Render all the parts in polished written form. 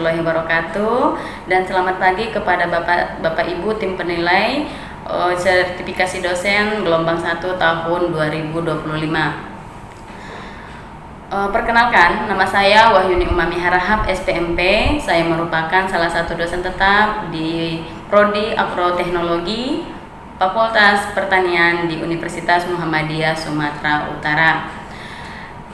warahmatullahi wabarakatuh, dan selamat pagi kepada Bapak Ibu tim penilai sertifikasi dosen gelombang 1 tahun 2025. Perkenalkan, nama saya Wahyuni Umami Harahap, SPMP. Saya merupakan salah satu dosen tetap di Prodi Agroteknologi Fakultas Pertanian di Universitas Muhammadiyah Sumatera Utara.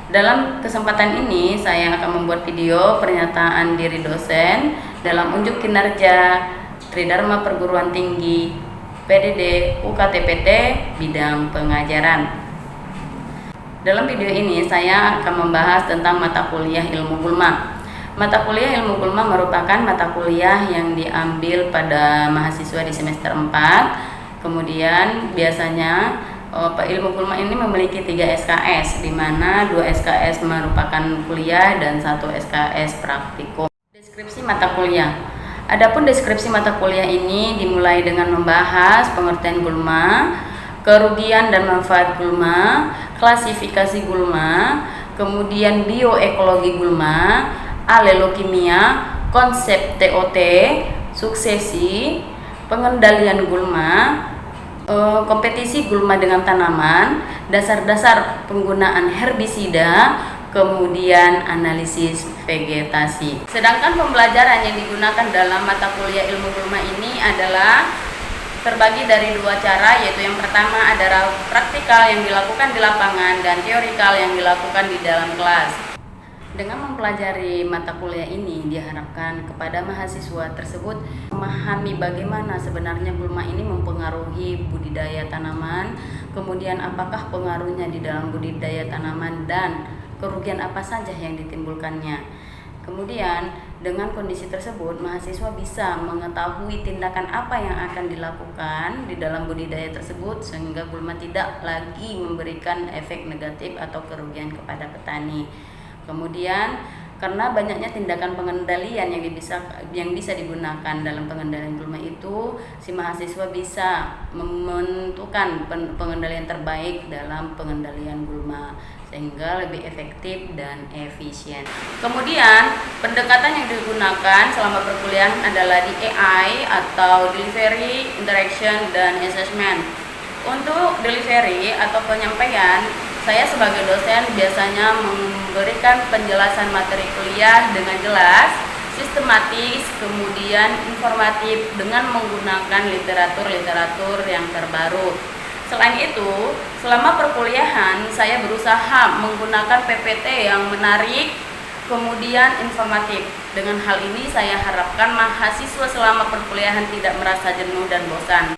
Dalam kesempatan ini, saya akan membuat video pernyataan diri dosen dalam unjuk kinerja Tridharma Perguruan Tinggi PDD UKTPT bidang pengajaran. Dalam video ini, saya akan membahas tentang mata kuliah Ilmu Gulma. Mata kuliah Ilmu Gulma merupakan mata kuliah yang diambil pada mahasiswa di semester 4. Kemudian biasanya Ilmu Gulma ini memiliki 3 SKS, di mana 2 SKS merupakan kuliah dan 1 SKS praktikum. Deskripsi mata kuliah. Adapun deskripsi mata kuliah ini dimulai dengan membahas pengertian gulma, kerugian dan manfaat gulma, klasifikasi gulma, kemudian bioekologi gulma, alelokimia, konsep TOT, suksesi, pengendalian gulma, kompetisi gulma dengan tanaman, dasar-dasar penggunaan herbisida, kemudian analisis vegetasi. Sedangkan pembelajaran yang digunakan dalam mata kuliah Ilmu Gulma ini adalah terbagi dari 2 cara, yaitu yang pertama adalah praktikal yang dilakukan di lapangan dan teorikal yang dilakukan di dalam kelas. Dengan mempelajari mata kuliah ini, diharapkan kepada mahasiswa tersebut memahami bagaimana sebenarnya gulma ini mempengaruhi budidaya tanaman, kemudian apakah pengaruhnya di dalam budidaya tanaman dan kerugian apa saja yang ditimbulkannya. Kemudian dengan kondisi tersebut, mahasiswa bisa mengetahui tindakan apa yang akan dilakukan di dalam budidaya tersebut sehingga gulma tidak lagi memberikan efek negatif atau kerugian kepada petani. Kemudian karena banyaknya tindakan pengendalian yang bisa digunakan dalam pengendalian gulma itu, si mahasiswa bisa menentukan pengendalian terbaik dalam pengendalian gulma sehingga lebih efektif dan efisien. Kemudian pendekatan yang digunakan selama perkuliahan adalah DAI atau Delivery, Interaction, dan Assessment. Untuk delivery atau penyampaian, saya sebagai dosen biasanya memberikan penjelasan materi kuliah dengan jelas, sistematis, kemudian informatif dengan menggunakan literatur yang terbaru. Selain itu, selama perkuliahan saya berusaha menggunakan PPT yang menarik, kemudian informatif. Dengan hal ini saya harapkan mahasiswa selama perkuliahan tidak merasa jenuh dan bosan.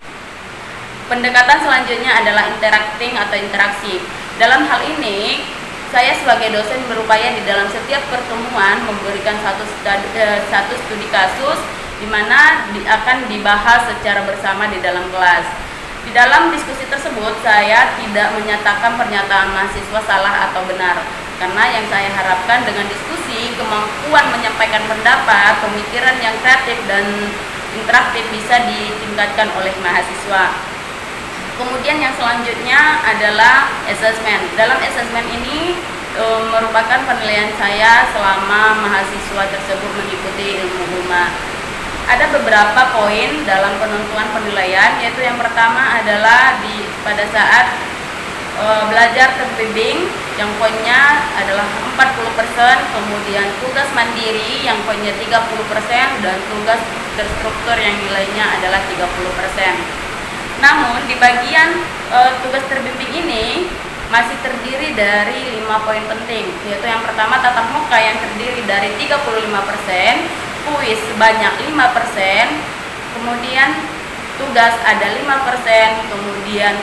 Pendekatan selanjutnya adalah interacting atau interaksi. Dalam hal ini, saya sebagai dosen berupaya di dalam setiap pertemuan memberikan satu studi kasus di mana akan dibahas secara bersama di dalam kelas. Di dalam diskusi tersebut, saya tidak menyatakan pernyataan mahasiswa salah atau benar, karena yang saya harapkan dengan diskusi, kemampuan menyampaikan pendapat, pemikiran yang kreatif dan interaktif bisa ditingkatkan oleh mahasiswa. Kemudian yang selanjutnya adalah assessment. Dalam assessment ini merupakan penilaian saya selama mahasiswa tersebut mengikuti Ilmu Gulma. Ada beberapa poin dalam penentuan penilaian, yaitu yang pertama adalah pada saat belajar terbimbing yang poinnya adalah 40%, kemudian tugas mandiri yang poinnya 30%, dan tugas terstruktur yang nilainya adalah 30%. Namun di bagian tugas terbimbing ini masih terdiri dari 5 poin penting, yaitu yang pertama tatap muka yang terdiri dari 35%, kuis sebanyak 5%, kemudian tugas ada 5%, kemudian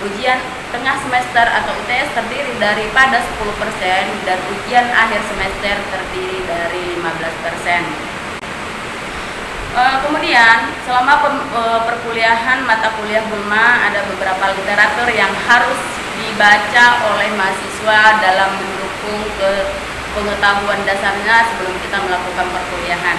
ujian tengah semester atau UTS terdiri daripada 10%, dan ujian akhir semester terdiri dari 15%. Kemudian selama perkuliahan mata kuliah Gulma ada beberapa literatur yang harus dibaca oleh mahasiswa dalam mendukung pengetahuan dasarnya sebelum kita melakukan perkuliahan.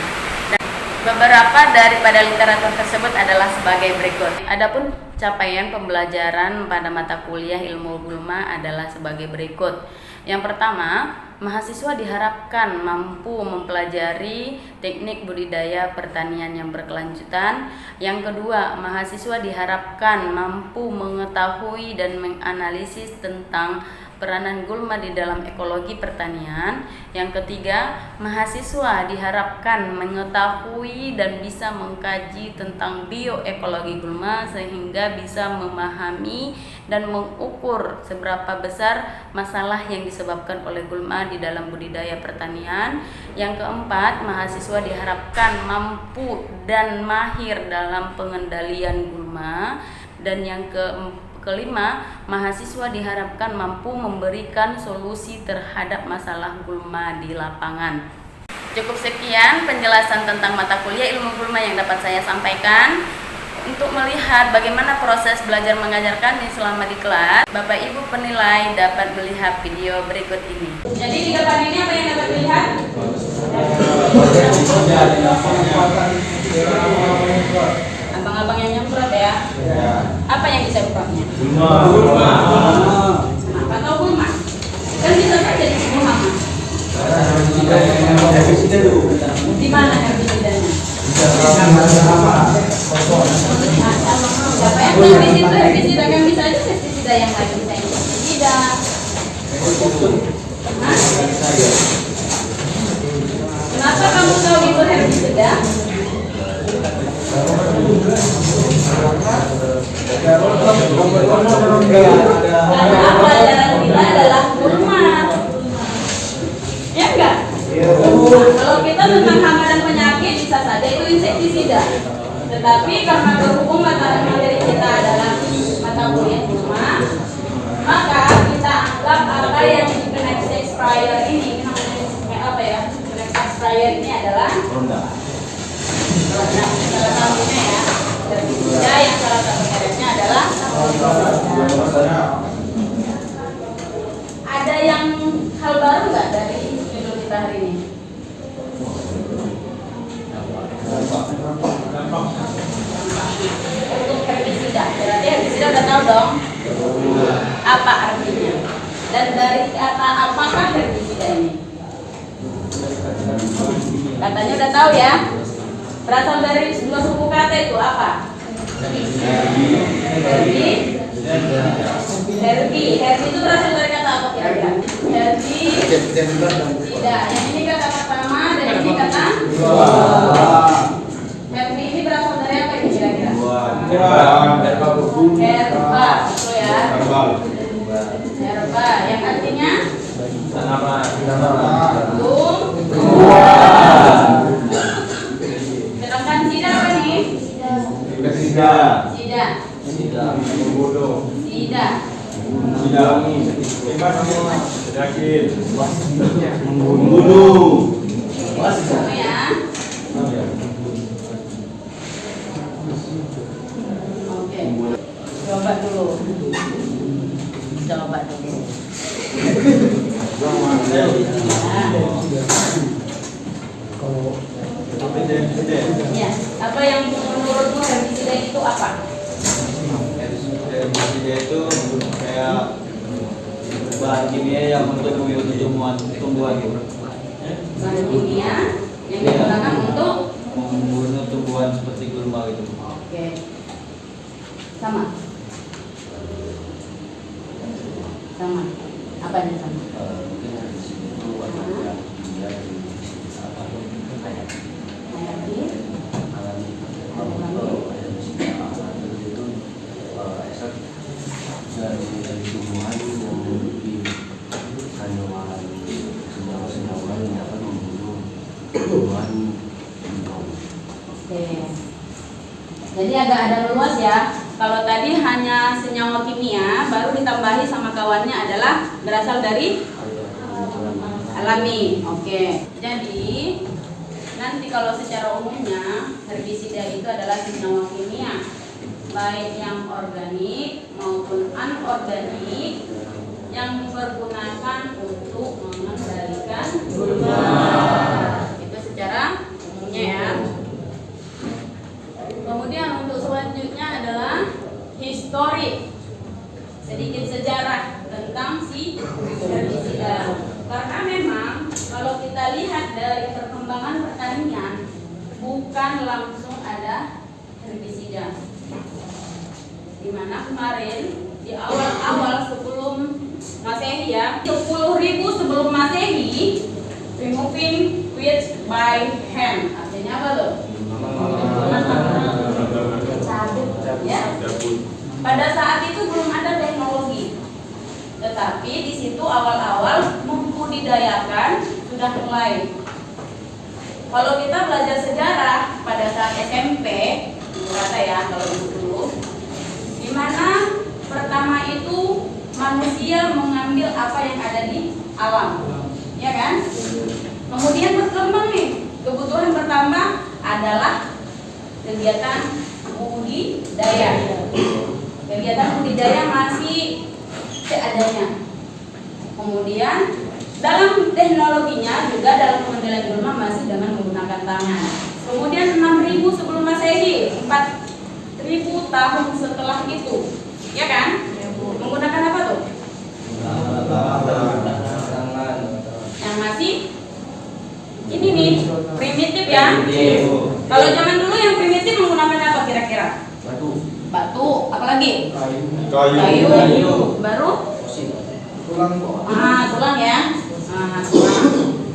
Dan beberapa daripada literatur tersebut adalah sebagai berikut. Adapun capaian pembelajaran pada mata kuliah Ilmu Gulma adalah sebagai berikut. Yang pertama, mahasiswa diharapkan mampu mempelajari teknik budidaya pertanian yang berkelanjutan. Yang kedua, mahasiswa diharapkan mampu mengetahui dan menganalisis tentang peranan gulma di dalam ekologi pertanian. Yang ketiga, mahasiswa diharapkan mengetahui dan bisa mengkaji tentang bioekologi gulma sehingga bisa memahami dan mengukur seberapa besar masalah yang disebabkan oleh gulma di dalam budidaya pertanian. Yang keempat, mahasiswa diharapkan mampu dan mahir dalam pengendalian gulma. Dan yang kelima, mahasiswa diharapkan mampu memberikan solusi terhadap masalah gulma di lapangan. Cukup sekian penjelasan tentang mata kuliah ilmu gulma yang dapat saya sampaikan. Untuk melihat bagaimana proses belajar mengajar kami selama di kelas, Bapak Ibu penilai dapat melihat video berikut ini. Jadi di depan ini apa yang dapat dilihat? Abang-abang yang nyemprot ya? Apa yang disemprotnya? Gulma. Apa tahu gulma? Kan bisa saja di gulma. Di mana herbisidanya? Siapa yang herbisida? Herbisida kan bisa aja pestisida yang lain, bisa insektisida. Kenapa kamu tahu itu herbisida? Karena pelajaran kita adalah gulma, ya enggak? Kalau kita tentang hama dan penyakit bisa saja itu insektisida. Tetapi karena berhubung mata materi kita adalah mata kuliah gulma, maka kita anggap apa yang di next expired ini namanya apa ya? Next expired ini adalah salah satunya ya. Herbisida yang salah satu mereknya adalah ada yang hal baru nggak dari judul kita hari ini? Untuk herbisida, berarti herbisida udah tahu dong apa artinya dan dari kata apakah herbisida ini? Katanya udah tahu ya. Berasal dari dua suku kata itu apa? Herbi itu berasal dari kata apa kira-kira? Tidak. Yang ini kata pertama dan ini kata dua. Herbi ini berasal dari apa ini kira-kira? Herba, betul ya. Herba, yang artinya? Sedangkan sida apa nih? Membunuh. Ya. Oke. Coba dulu. Ya, apa yang menurutmu herbisida itu apa? Herbisida itu kayak bahan kimia yang untuk tumbuhan gitu. Bahan kimia yang digunakan untuk membunuh tumbuhan seperti gulma gitu. Oke. Sama. Apanya sama? Dari tumbuhan yang memiliki kandungan senyawa-senyawa yang dapat membunuh tumbuhan. Oke. Jadi agak ada luas ya. Kalau tadi hanya senyawa kimia, baru ditambahi sama kawannya adalah berasal dari alami. Oke. Jadi nanti kalau secara umumnya herbisida itu adalah senyawa kimia, baik yang organik maupun anorganik yang dipergunakan untuk mengendalikan gulma. Itu secara umumnya ya. Kemudian untuk selanjutnya adalah histori, sedikit sejarah tentang si herbisida. Karena memang dalam pertanian bukan langsung ada herbisida. Dimana kemarin di awal-awal sebelum Masehi ya, 10.000 sebelum Masehi, removing weeds by hand. Artinya apa tuh? Cabut ya. Pada saat itu belum ada teknologi, tetapi di situ awal-awal membudidayakan sudah mulai. Kalau kita belajar sejarah pada saat SMP, kata ya kalau dulu, di mana pertama itu manusia mengambil apa yang ada di alam, ya kan? Kemudian berkembang nih, kebutuhan pertama adalah kegiatan budidaya. Kegiatan budidaya masih seadanya. Kemudian dalam teknologinya juga dalam pengendalian gulma masih dengan menggunakan tangan. Kemudian 6.000 sebelum Masehi, 4.000 tahun setelah itu, ya kan? Menggunakan apa tuh? Yang masih ini nih primitif ya. Kalau zaman dulu yang primitif menggunakan apa kira-kira? Batu, apalagi? Kayu. Baru? Tulang ya. Tulang.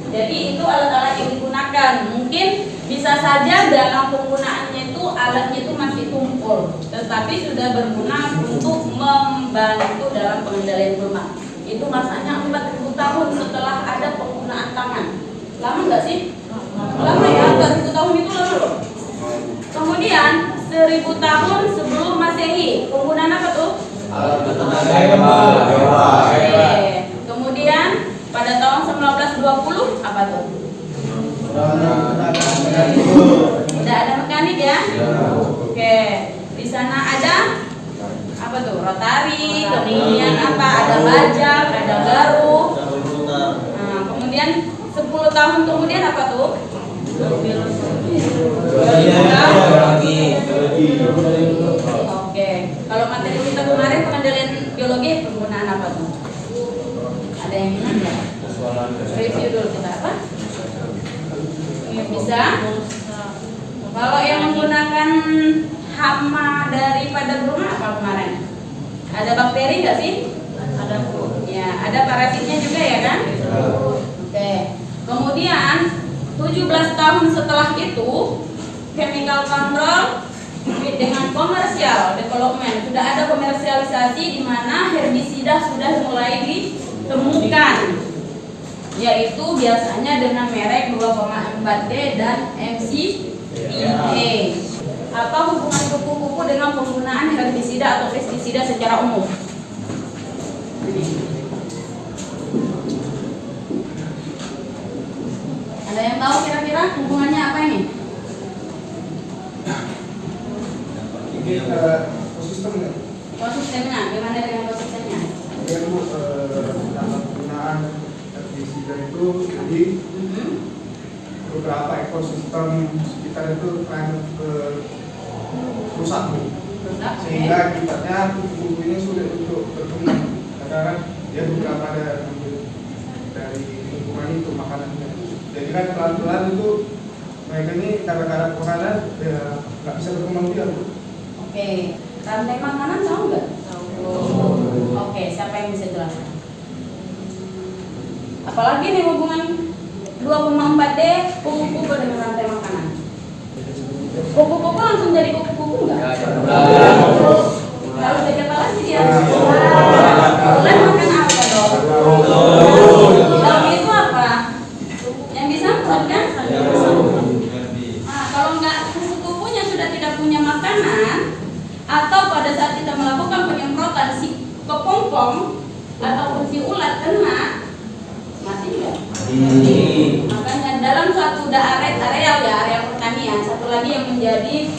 Jadi itu alat-alat yang digunakan. Mungkin bisa saja dalam penggunaannya itu alatnya itu masih tumpul, tetapi sudah berguna untuk membantu dalam pengendalian gulma. Itu masanya 4.000 tahun setelah ada penggunaan tangan. Lama nggak sih? Lama ya, 4.000 tahun itu lama loh. Kemudian 1.000 tahun sebelum Masehi, penggunaan apa tuh? Kemudian pada tahun 1920 apa tuh? Tidak ada mekanik ya? Oke, di sana ada apa tuh? Rotari, kemudian apa? Ada bajak, ada garuk. Kemudian 10 tahun kemudian apa tuh? Oke, kalau materi kita kemarin pengendalian biologi penggunaan apa tuh? Ada yang ingat nggak? Review dulu kita apa? Bisa? Kalau yang menggunakan hama daripada gulma apa kemarin? Ada bakteri nggak sih? Ada. Ya, ada parasitnya juga ya kan? Oke. Kemudian 17 tahun setelah itu chemical control dengan komersial development, sudah ada komersialisasi di mana herbisida sudah mulai ditemukan, yaitu biasanya dengan merek 2,4D dan MCPA, atau hubungan kupu-kupu dengan penggunaan herbisida atau pestisida secara umum. Ada yang tahu kira-kira hubungannya apa ini? Ekosistemnya. Ekosistemnya, gimana dengan ekosistemnya? Yang dalam penggunaan herbisida itu jadi beberapa ekosistem sekitar itu akan rusak, sehingga akibatnya kupu-kupu ini sulit untuk berkembang karena dia beberapa dari lingkungan itu makanannya. Jadi kan pelan-pelan itu mereka ini karena makanan ya nggak bisa berkembang biak. Oke, rantai makanan tahu nggak? Oke, siapa yang bisa jelaskan? Apalagi nih hubungan 2,4D kupu-kupu dengan rantai makanan. Kupu-kupu langsung jadi kupu-kupu nggak? Kalau jadi apa lagi dia? Bulan makan apa dong? Dalam itu apa? Yang disangkut kan? Nah, kalau nggak kupu-kupunya sudah tidak punya makanan, atau pada saat kita melakukan penyemprotan si kepompong ataupun si ulat kena, mati nggak? Makanya dalam suatu areal ya, area pertanian, satu lagi yang menjadi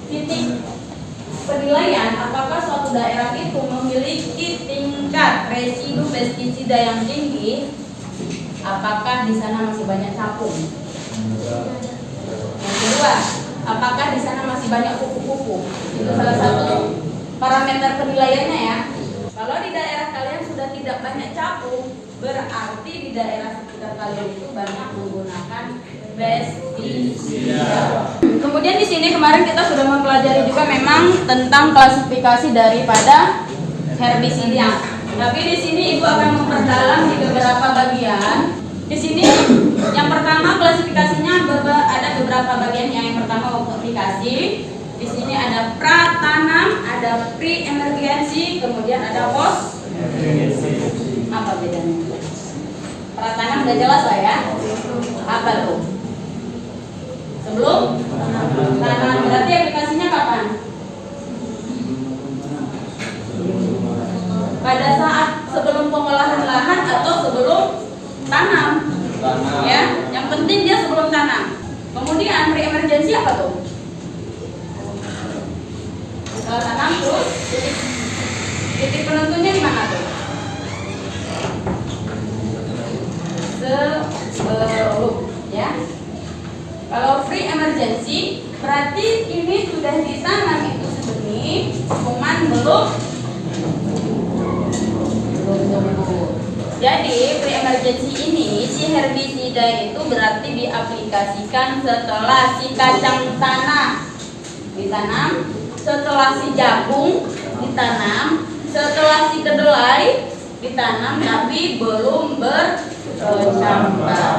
titik penilaian apakah suatu daerah itu memiliki tingkat residu pestisida yang tinggi, apakah di sana masih banyak capung. Yang kedua, apakah di sana masih banyak kupu-kupu. Itu salah satu parameter penilaiannya ya. Kalau di daerah kalian sudah tidak banyak capung, berarti di daerah sekitar semester kalian itu banyak menggunakan pestisida. Kemudian di sini kemarin kita sudah mempelajari juga memang tentang klasifikasi daripada herbisida. Tapi di sini Ibu akan memperdalam di beberapa bagian. Di sini yang pertama klasifikasinya ada beberapa bagian. Yang pertama waktu aplikasi. Di sini ada pratanam, ada pre-emergency, kemudian ada post. Apa bedanya? Pratanam udah jelas lah ya. Apa tuh? Sebelum tanam. Berarti aplikasinya kapan? Pada saat sebelum pengolahan lahan atau sebelum tanam. Ya, yang penting dia sebelum tanam. Kemudian pre-emergency apa tuh? Setelah tanam terus titik penentunya di mana tuh? Sebelum, ya. Kalau pre-emergency berarti ini sudah ditanam itu sebenih, cuman belum. Jadi pre-emergency ini si herbisida itu berarti diaplikasikan setelah si kacang tanah ditanam, setelah si jagung ditanam, setelah si kedelai ditanam tapi belum bercambah.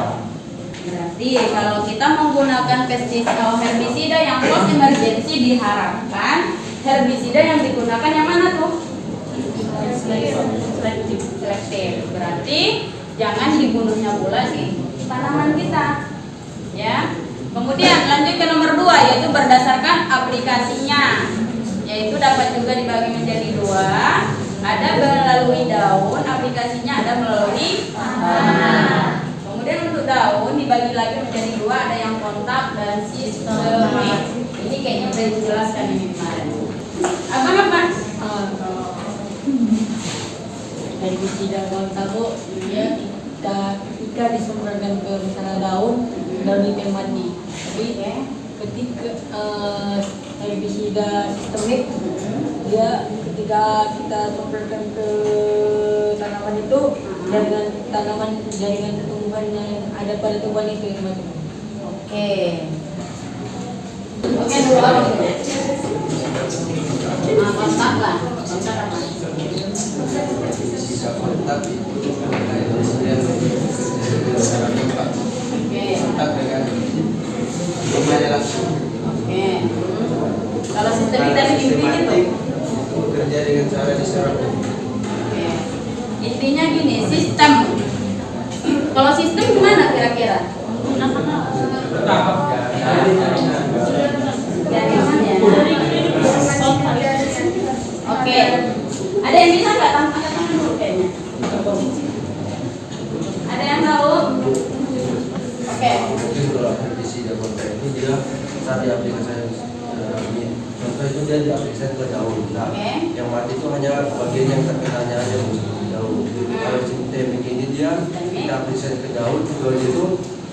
Berarti kalau kita menggunakan pestisida herbisida yang post emergency diharapkan herbisida yang digunakan yang mana tuh? Selektif. Berarti jangan dibunuhnya pula sih tanaman kita, ya. Kemudian lanjut ke nomor 2 yaitu berdasarkan aplikasinya, yaitu dapat juga dibagi menjadi 2. Ada melalui daun, aplikasinya ada melalui tanah. Kemudian untuk daun dibagi lagi menjadi 2, ada yang kontak dan sistemik. Ini kayaknya udah dijelaskan ini kemarin. Apa? Herbisida kontak bu, ya ketika disemprotkan ke misalnya daun itu mati. Tapi ketika herbisida sistemik, dia ketika kita semprotkan ke tanaman itu jaringan tumbuhan yang ada pada tumbuhan itu yang mati. Oke dulu apa itu? Kontak lah. Kontak apa? Bisa kontak itu kontak dengan rumahnya langsung. Oke. Kalau sistemik tadi intinya tuh? Itu bekerja dengan cara diserap. Oke. Intinya gini, sistem. Kalau sistem gimana kira-kira? Jaringan ya. Oke. Ada yang bisa nggak angkat tangan dulu kayaknya? Ada yang tahu? Oke. Mungkin kalau herbisida kontak ini dia saat diaplikasikan contoh itu dia diaplikasikan ke daun. Nah, yang mati itu hanya bagian yang terkenanya aja seperti daun. Kalau sistemik ini dia diaplikasikan ke daun itu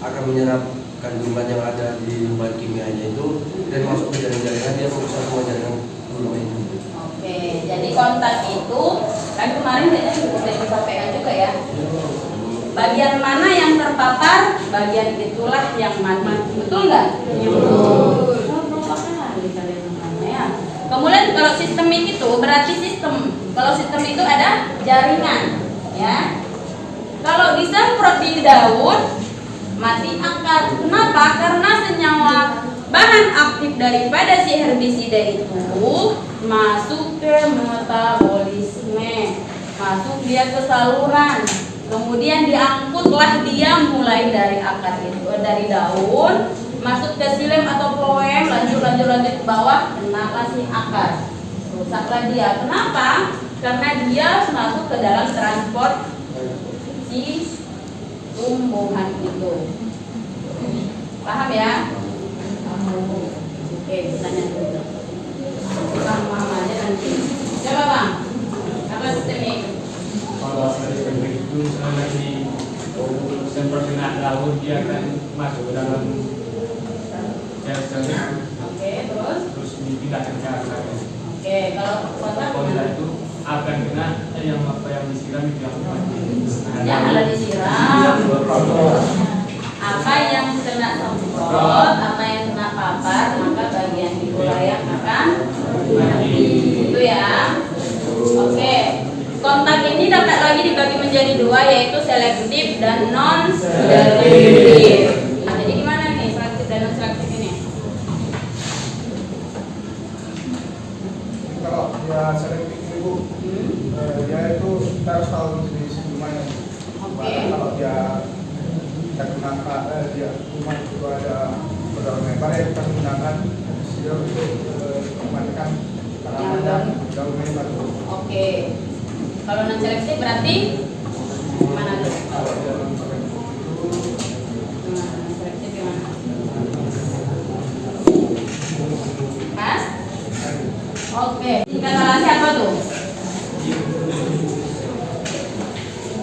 akan menyerap kandungan yang ada di bahan kimianya itu dan masuk ke jaringan-jaringan, dia fokus semua jaringan dulu itu. Oke, jadi kontak itu kan kemarin kayaknya sudah disampaikan juga ya. Bagian mana yang terpapar, bagian itulah yang mati. Betul nggak? Betul. Kemudian kalau sistemik itu berarti sistem. Kalau sistem itu ada jaringan, ya. Kalau disemprot di daun mati akar. Kenapa? Karena senyawa bahan aktif daripada si herbisida itu masuk ke metabolisme, masuk dia ke saluran, kemudian diangkutlah dia mulai dari akar itu, dari daun, masuk ke xilem atau phloem, lanjut ke bawah, kenalah si akar, rusaklah dia. Kenapa? Karena dia masuk ke dalam transport si tumbuhan itu. Paham ya? Oke, tanya dulu. Bang Muhammad aja nanti. Coba Bang, apa sistemik? Kalau sistemik itu misalnya di semprot kena daun, dia akan masuk ke dalam sel-selnya. Oke, terus dipindahkan ke akar. Oke, kalau kontak itu akan kena yang disiram itu yang mati. janganlah disiram. disemprot, apa yang kena papar maka bagian di layang akan mati. Itu ya. Oke. Kontak ini dapat lagi dibagi menjadi dua, yaitu selektif dan non selektif. Nah, jadi gimana nih selektif dan non selektif ini? Kalau dia selektif ini Bu, dia itu kita harus tahu jenis rumahnya. Oke. Kalau dia kita gunakan dia rumah itu ada beberapa lebar yang kita gunakan dia untuk mematikan tanaman dan daun lebar. Oke. Kalau non selektif berarti mana tuh? Kalau dia non selektif itu Non selektif gimana? Pas? Oke. Katalisis apa tuh?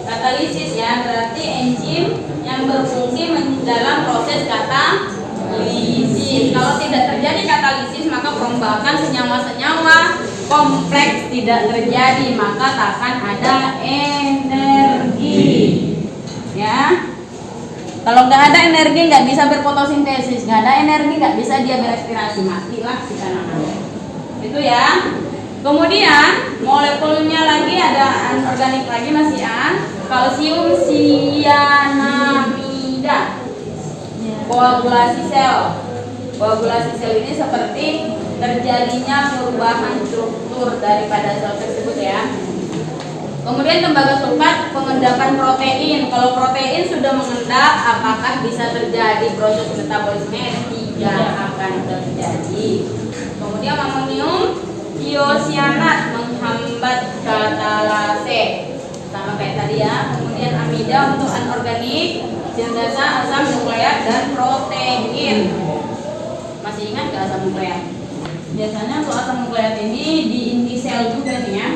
Katalisis ya, berarti enzim yang berfungsi dalam proses katalisis. Kalau tidak terjadi katalisis, maka perombakan senyawa-senyawa kompleks tidak terjadi, maka takkan ada energi. Ya. Kalau nggak ada energi, nggak bisa berfotosintesis, nggak ada energi, nggak bisa dia berespirasi, matilah si tanaman. Itu ya. Kemudian molekulnya lagi ada anorganik lagi masih kalsium sianamida. Koagulasi sel. Koagulasi sel ini seperti terjadinya perubahan struktur daripada sel tersebut ya. Kemudian tembaga sulfat pengendapan protein. Kalau protein sudah mengendap, apakah bisa terjadi proses metabolisme? Tidak akan terjadi. Kemudian amonium tiosianat menghambat katalase, sama kayak tadi ya. Kemudian amida untuk anorganik, sintesa asam nukleat dan protein. Masih ingat ke asam nukleat? Biasanya untuk asam nukleat ini di inti sel juga nih ya.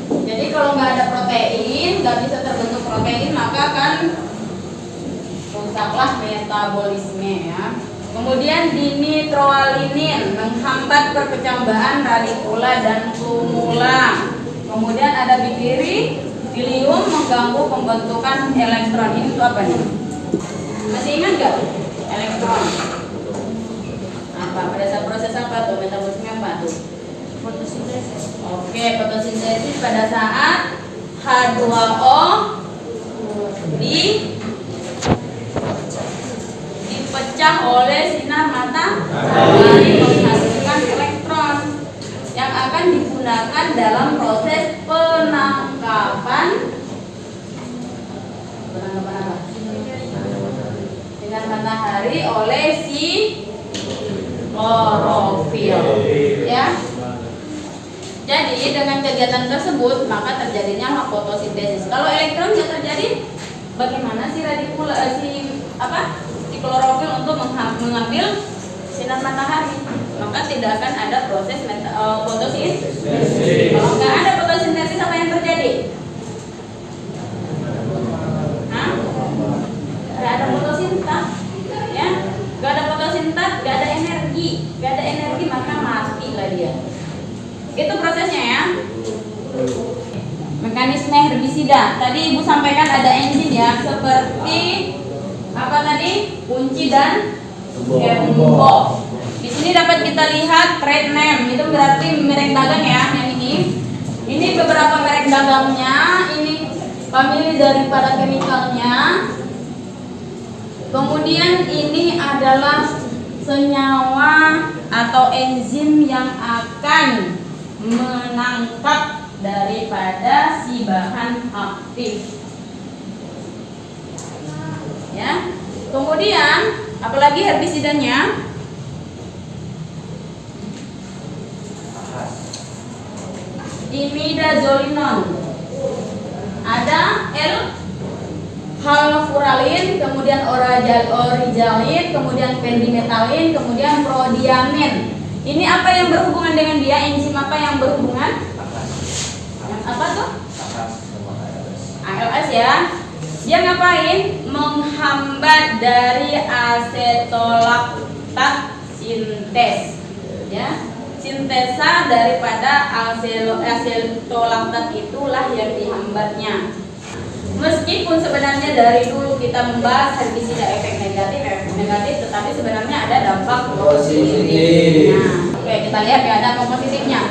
Jadi kalau nggak ada protein, nggak bisa terbentuk protein, maka akan rusaklah metabolisme ya. Kemudian dinitroalinin menghambat perkecambahan radikula dan tumula. Kemudian ada bifidilium mengganggu pembentukan elektron. Ini itu apa nih? Masih ingat nggak? Elektron. Apa? Pada saat proses apa tuh? Metabolisme apa tuh? Fotosintesis. Oke, fotosintesis pada saat H2O dipecah oleh sinar matahari menghasilkan elektron yang akan digunakan dalam proses penangkapan apa? Sinar matahari oleh si klorofil ya. Jadi dengan kegiatan tersebut maka terjadinya fotosintesis. Kalau elektron tidak terjadi, bagaimana si radikula si klorofil untuk mengambil sinar matahari? Maka tidak akan ada proses fotosintesis. Kalau nggak ada fotosintesis, apa yang terjadi? Nggak ada fotosintas, ya. Nggak ada fotosintas, nggak ada energi, maka matilah dia. Itu prosesnya ya. Mekanisme herbisida. Tadi Ibu sampaikan ada enzim ya, seperti apa tadi? Kunci dan gembok. Di sini dapat kita lihat trade name, itu berarti merek dagang ya, yang ini. Ini beberapa merek dagangnya, ini famili daripada chemicalnya. Kemudian ini adalah senyawa atau enzim yang akan menangkap daripada si bahan aktif. Ya. Kemudian apalagi herbisidanya? Imidazolinon. Ada L-halfuralin, kemudian orijalin, kemudian pendimetalin, kemudian prodiamin. Ini apa yang berhubungan dengan dia? Enzim apa yang berhubungan? Yang apa tuh? ALS ya. Dia ngapain? Menghambat dari asetolaktat sintes. Ya. Sintesa daripada asetolaktat itulah yang dihambatnya. Meskipun sebenarnya dari dulu kita membahas herbisida efek negatif, tetapi tapi sebenarnya ada dampak Positif. Nah, oke, kita lihat ya dampak positifnya.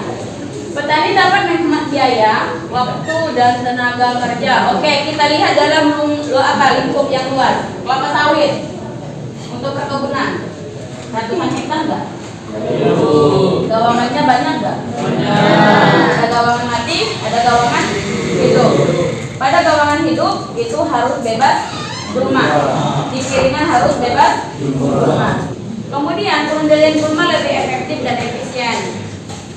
Petani dapat menghemat biaya, waktu dan tenaga kerja. Oke, kita lihat dalam lingkup yang luas. Kelapa sawit untuk perkebunan. Ratusan hektar enggak? Gawangannya banyak enggak? Ada gawangan mati, ada gawangan hidup. Pada gawangan hidup itu harus bebas gulma. Di piringan harus bebas gulma. Kemudian pengendalian gulma lebih efektif dan efisien.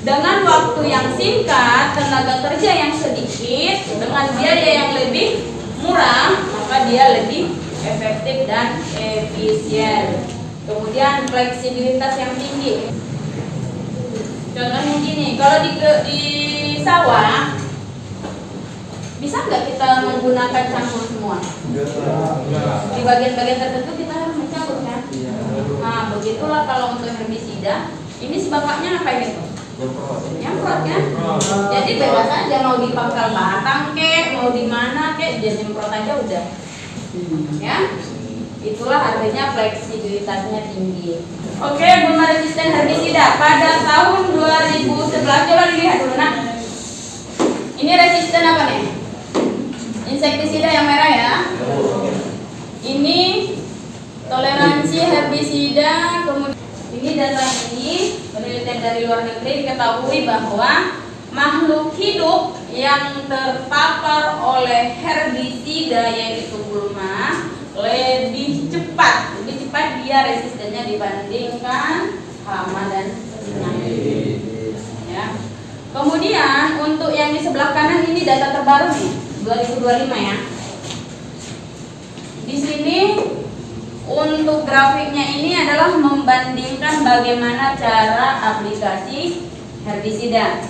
Dengan waktu yang singkat, tenaga kerja yang sedikit, dengan biaya yang lebih murah, maka dia lebih efektif dan efisien. Kemudian fleksibilitas yang tinggi. Contohnya gini, kalau di sawah bisa nggak kita menggunakan campur semua? Di bagian-bagian tertentu kita harus mencampur kan? Nah, begitulah kalau untuk herbisida. Ini si bapaknya ngapain itu? Nyemprot kan? Jadi bebas aja mau di pangkal batang kek, mau di mana kek, dia nyemprot aja udah. Ya? Itulah artinya fleksibilitasnya tinggi. Oke, gulma resisten herbisida pada tahun 2011 coba dilihat dulu nak. Ini resisten apa nih? Insektisida yang merah ya. Ini toleransi herbisida. Kemudian ini data ini penelitian dari luar negeri diketahui bahwa makhluk hidup yang terpapar oleh herbisida yaitu gulma lebih cepat dia resistennya dibandingkan hama dan penyakit. Ya. Kemudian untuk yang di sebelah kanan ini data terbaru nih 2025 ya. Di sini untuk grafiknya ini adalah membandingkan bagaimana cara aplikasi herbisida.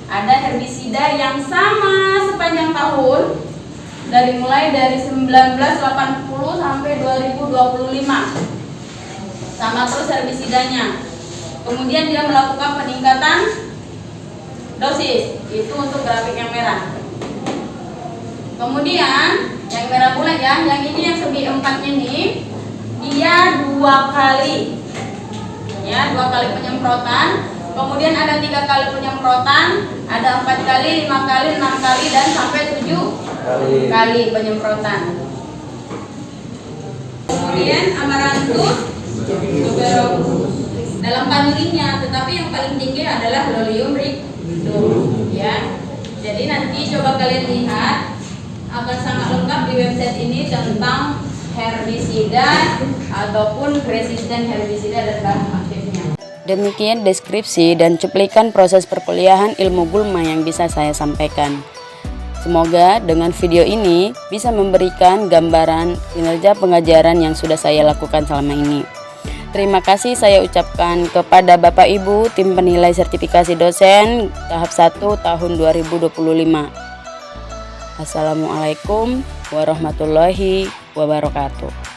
Ada herbisida yang sama sepanjang tahun mulai dari 1980 sampai 2025. Sama terus herbisidanya. Kemudian dia melakukan peningkatan dosis. Itu untuk grafik yang merah. Kemudian yang merah bulat ya, yang ini yang segi empatnya nih, dia 2 kali. Ya, 2 kali penyemprotan. Kemudian ada 3 kali penyemprotan, ada 4 kali, 5 kali, 6 kali dan sampai 7 kali penyemprotan. Kemudian amaranthus dalam familinya, tetapi yang paling tinggi adalah Lolium rhizome ya. Jadi nanti coba kalian lihat, akan sangat lengkap di website ini tentang herbisida ataupun resisten herbisida dan bahan aktifnya. Demikian deskripsi dan cuplikan proses perkuliahan ilmu gulma yang bisa saya sampaikan. Semoga dengan video ini bisa memberikan gambaran kinerja pengajaran yang sudah saya lakukan selama ini. Terima kasih saya ucapkan kepada Bapak Ibu tim penilai sertifikasi dosen tahap 1 tahun 2025. Assalamualaikum warahmatullahi wabarakatuh.